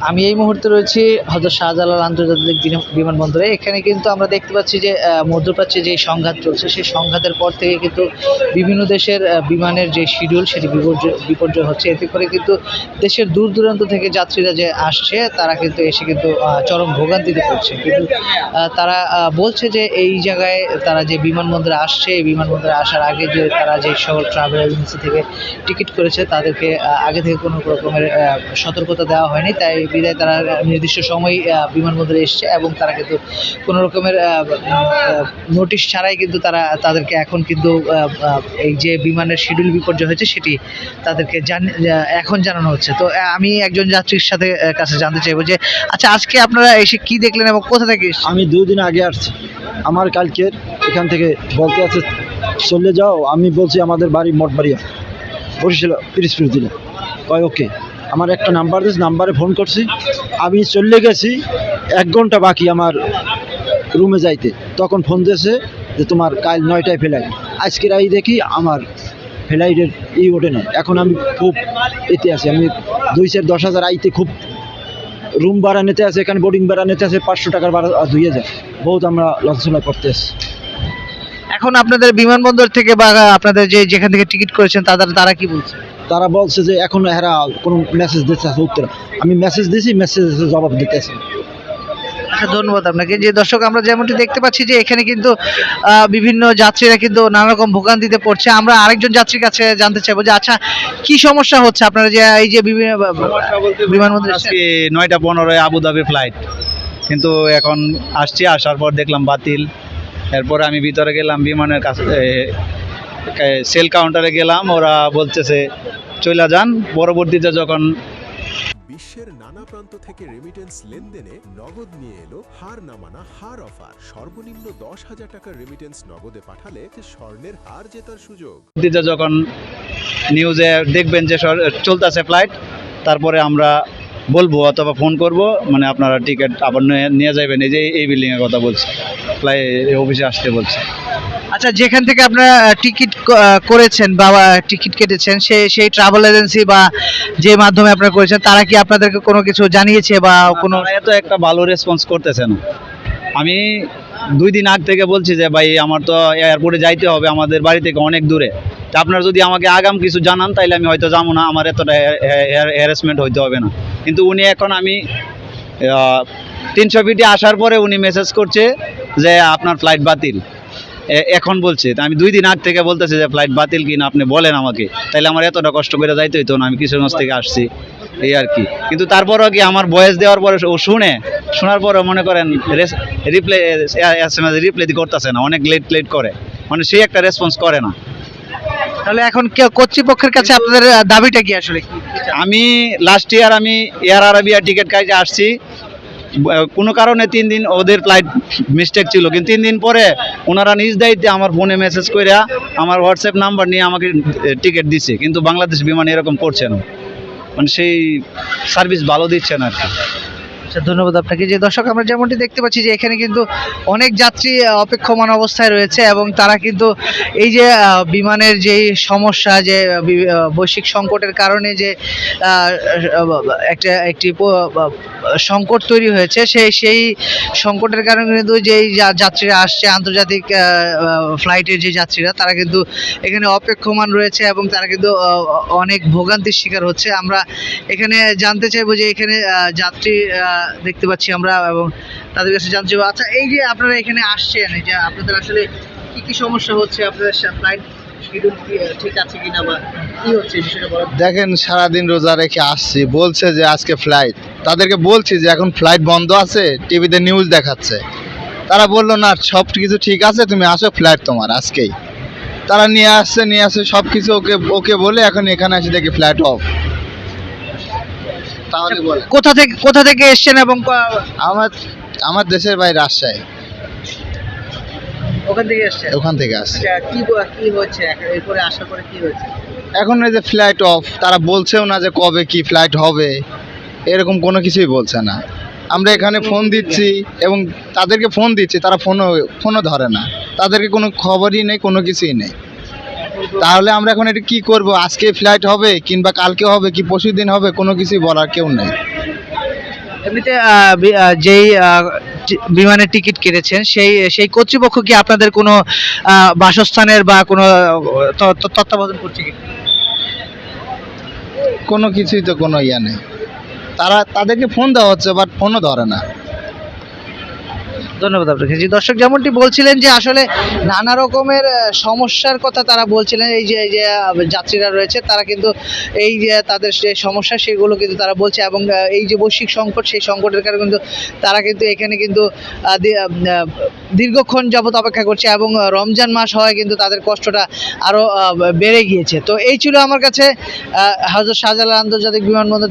আমি এই মুহূর্তে রয়েছি হযরত শাহজালাল আন্তর্জাতিক বিমানবন্দরে। এখানে কিন্তু আমরা দেখতে পাচ্ছি যে মধ্যপ্রাচ্যে যে সংঘাত চলছে, সেই সংঘাতের পর থেকে কিন্তু বিভিন্ন দেশের বিমানের যে শিডিউল সেটি বিপর্যয় হচ্ছে। এতে করে কিন্তু দেশের দূর দূরান্ত থেকে যাত্রীরা যে আসছে তারা কিন্তু এসে কিন্তু চরম ভোগান্তিতে পড়ছে। কিন্তু তারা বলছে যে এই জায়গায় তারা যে বিমানবন্দরে আসছে, এই বিমানবন্দরে আসার আগে যে তারা যে সকল ট্রাভেল এজেন্সি থেকে টিকিট করেছে তাদেরকে আগে থেকে কোনো রকমের সতর্কতা দেওয়া হয়নি। তাই বিধায় তারা নির্দিষ্ট সময় বিমানবন্দরে এসছে এবং তারা কিন্তু কোনো রকমের নোটিশ ছাড়াই কিন্তু তাদেরকে এখন কিন্তু এই যে বিমানের শিডিউল বিপর্যয় হয়েছে সেটি তাদেরকে এখন জানানো হচ্ছে। তো আমি একজন যাত্রীর কাছে জানতে চাইবো যে আচ্ছা, আজকে আপনারা এসে কি দেখলেন এবং কোথা থেকে এসেছেন? আমি 2 দিন আগে আসছি। আমার কালকের এখান থেকে বলতে আছে চলে যাও। আমি বলছি আমাদের বাড়ি মঠবাড়িয়া, বরিশাল পিরিজপুর জেলা। কয় ওকে। আমার একটা নাম্বার দিয়েছে, নাম্বারে ফোন করছি। আমি চলে গেছি, 1 ঘন্টা বাকি আমার রুমে যাইতে। তখন ফোন দিয়েছে যে তোমার কাল 9টায় ফ্লাইট। আজকের আই দেখি আমার ফ্লাইটের ওঠে না। এখন আমি খুব এতে আছি। আমি 2-10,000 আইতে খুব রুম ভাড়া নিতে আছে, এখানে বোর্ডিং ভাড়া নিতে আছে 500 টাকার ভাড়া 2000। বহুত আমরা লঞ্চনা করতে আসছি। এখন আপনাদের বিমানবন্দর থেকে বা আপনাদের যেখান থেকে টিকিট করেছেন তারা কি বলছে? তারা বলছে যে এখন এরা কোনো মেসেজ দিচ্ছে উত্তর। আমি মেসেজ দিয়েছি, মেসেজের জবাব দিতেছি। আচ্ছা, ধন্যবাদ আপনাকে। যে দর্শক, আমরা যেমনটি দেখতে পাচ্ছি যে এখানে কিন্তু বিভিন্ন যাত্রীরা কিন্তু নানা রকম ভোগান্তিতে পড়ছে। আমরা আরেকজন যাত্রীর কাছে জানতে চাইবো যে আচ্ছা, কি সমস্যা হচ্ছে আপনারা যে এই যে বিমানবন্দরে? আজকে 9:15 আবুধাবি ফ্লাইট, কিন্তু এখন আসার পর দেখলাম বাতিল। এরপরে আমি ভিতরে গেলাম, বিমানের কাছে সেল কাউন্টারে গেলাম, ওরা বলতেছে চলে যান। পরবর্তীতে যখন বিশ্বের নানা প্রান্ত থেকে রেমিটেন্স লেনদেনে নগদ নিয়ে এলো হার নামানা হার অফার। সর্বনিম্ন 10,000 টাকার রেমিটেন্স নগদে পাঠালে স্বর্ণের হার জেতার সুযোগ। যখন নিউজে দেখবেন যে চলতেছে ফ্লাইট, তারপরে আমরা বলবো অথবা ফোন করব, মানে আপনারা টিকিট আবার নিয়ে যাবেন। এই যে এই বিল্ডিংয়ের কথা বলছি, অফিসে আসতে বলছে। আচ্ছা, যেখান থেকে আপনারা টিকিট করেছেন বা টিকিট কেটেছেন সেই ট্রাভেল এজেন্সি বা যে মাধ্যমে আপনারা করেছেন তারা কি আপনাদেরকে কোনো কিছু জানিয়েছে বা কোনো? এত একটা ভালো রেসপন্স করতেছে না। আমি 2 দিন আগ থেকে বলছি যে ভাই আমার তো এয়ারপোর্টে যাইতে হবে, আমাদের বাড়ি থেকে অনেক দূরে। তা আপনারা যদি আমাকে আগাম কিছু জানান তাইলে আমি হয়তো যাবো না, আমার এতটা হ্যারাসমেন্ট হইতে হবে না। কিন্তু উনি এখন আমি 300 ফিটে আসার পরে উনি মেসেজ করছে যে আপনার ফ্লাইট বাতিল। এখন বলছে, আমি 2 দিন আগ থেকে বলতেছি যে ফ্লাইট বাতিল কিনা আপনি বলেন আমাকে, তাইলে আমার এতটা কষ্ট করে যাইতে হইতো না। আমি কিশোরগঞ্জ থেকে আসছি, এই আর কি। কিন্তু তারপরও কি আমার ভয়েস দেওয়ার পরে ও শোনার পরে মনে করেন রিপ্লাই করতেছে না, অনেক লেট করে, মানে সেই একটা রেসপন্স করে না। তাহলে এখন কর্তৃপক্ষের কাছে আপনাদের দাবিটা কি আসলে? আমি লাস্ট ইয়ার আমি এয়ার আরাবিয়া টিকিট কাটে আসছি, কোনো কারণে 3 দিন ওদের ফ্লাইট মিস্টেক ছিল, কিন্তু 3 দিন পরে ওনারা নিজ দায়িত্বে আমার ফোনে মেসেজ করে আমার হোয়াটসঅ্যাপ নাম্বার নিয়ে আমাকে টিকিট দিচ্ছে। কিন্তু বাংলাদেশ বিমান এরকম করছে না, মানে সেই সার্ভিস ভালো দিচ্ছে না আর কি। ধন্যবাদ আপনাকে। যে দর্শক, আমরা যেমনটি দেখতে পাচ্ছি যে এখানে কিন্তু অনেক যাত্রী অপেক্ষমান অবস্থায় রয়েছে এবং তারা কিন্তু এই যে বিমানের যে সমস্যা, যে বৈশ্বিক সংকটের কারণে যে একটি সংকট তৈরি হয়েছে, সেই সংকটের কারণে কিন্তু যেই যাত্রীরা আসছে, আন্তর্জাতিক ফ্লাইটের যে যাত্রীরা, তারা কিন্তু এখানে অপেক্ষমান রয়েছে এবং তারা কিন্তু অনেক ভোগান্তির শিকার হচ্ছে। আমরা এখানে জানতে চাইবো যে এখানে যাত্রী দেখতে পাচ্ছি আমরা এবং তাদের কাছে জানতে চাইবো, আচ্ছা, এই যে আপনারা এখানে আসছেন, এই যে আপনাদের আসলে কি সমস্যা হচ্ছে, আপনাদের ফ্লাইট শিডিউল ঠিক আছে কিনা বা কি হচ্ছে বিষয়টা বলেন। দেখেন, সারাদিন রোজা রেখে আসছি, বলছে যে আজকে ফ্লাইট। তাদেরকে বলছি যে এখন ফ্লাইট বন্ধ আছে, টিভিতে নিউজ দেখাচ্ছে। তারা বললো না, সব কিছু ঠিক আছে, তুমি আসো, ফ্লাইট তোমার আজকেই। তারা নিয়ে আসছে সব কিছু ওকে বলে এখন এখানে এসে দেখি ফ্লাইট অফ। তাহলে বলে কোথা থেকে এসছেন এবং আমার দেশের বাইরে রাজশাহী, ওখান থেকে আসছে। কি হচ্ছে এরপরে আসার পরে কি হয়েছে? এখন এই যে ফ্লাইট অফ, তারা বলছেও না যে কবে কি ফ্লাইট হবে, এরকম কোনো কিছুই বলছে না। আমরা এখানে ফোন দিচ্ছি এবং তাদেরকে ফোন দিচ্ছি, তারা ফোনও ধরে না। তাদেরকে কোনো খবরই নেই, কোনো কিছুই নেই। তাহলে আমরা এখন এটা কি করব? আজকে ফ্লাইট হবে কিংবা কালকে হবে কি পরশুদিন হবে, কোনো কিছুই বলার কেউ নেই। এমনিতে যেই বিমানের টিকিট কেটেছেন সেই কর্তৃপক্ষ কি আপনাদের কোনো বাসস্থানের বা কোনো তত্ত্বাবধান করছে কি? কোনো কিছুই তো কোনো ইয়া নেই, তাদেরকে ফোন দেওয়া হচ্ছে বাট ফোনও ধরে না। ধন্যবাদ আপনাকে। জি দর্শক, যেমনটি বলছিলেন যে আসলে নানা রকমের সমস্যার কথা তারা বলছিলেন। এই যে যাত্রীরা রয়েছে তারা কিন্তু এই যে তাদের যে সমস্যা সেগুলো কিন্তু তারা বলছে, এবং এই যে বৈশ্বিক সংকট, সেই সংকটের কারণে কিন্তু তারা কিন্তু এখানে কিন্তু দীর্ঘক্ষণ যাবত অপেক্ষা করছে, এবং রমজান মাস হয় কিন্তু তাদের কষ্টটা আরও বেড়ে গিয়েছে। তো এই ছিল আমার কাছে হযরত শাহজালাল আন্তর্জাতিক বিমানবন্দর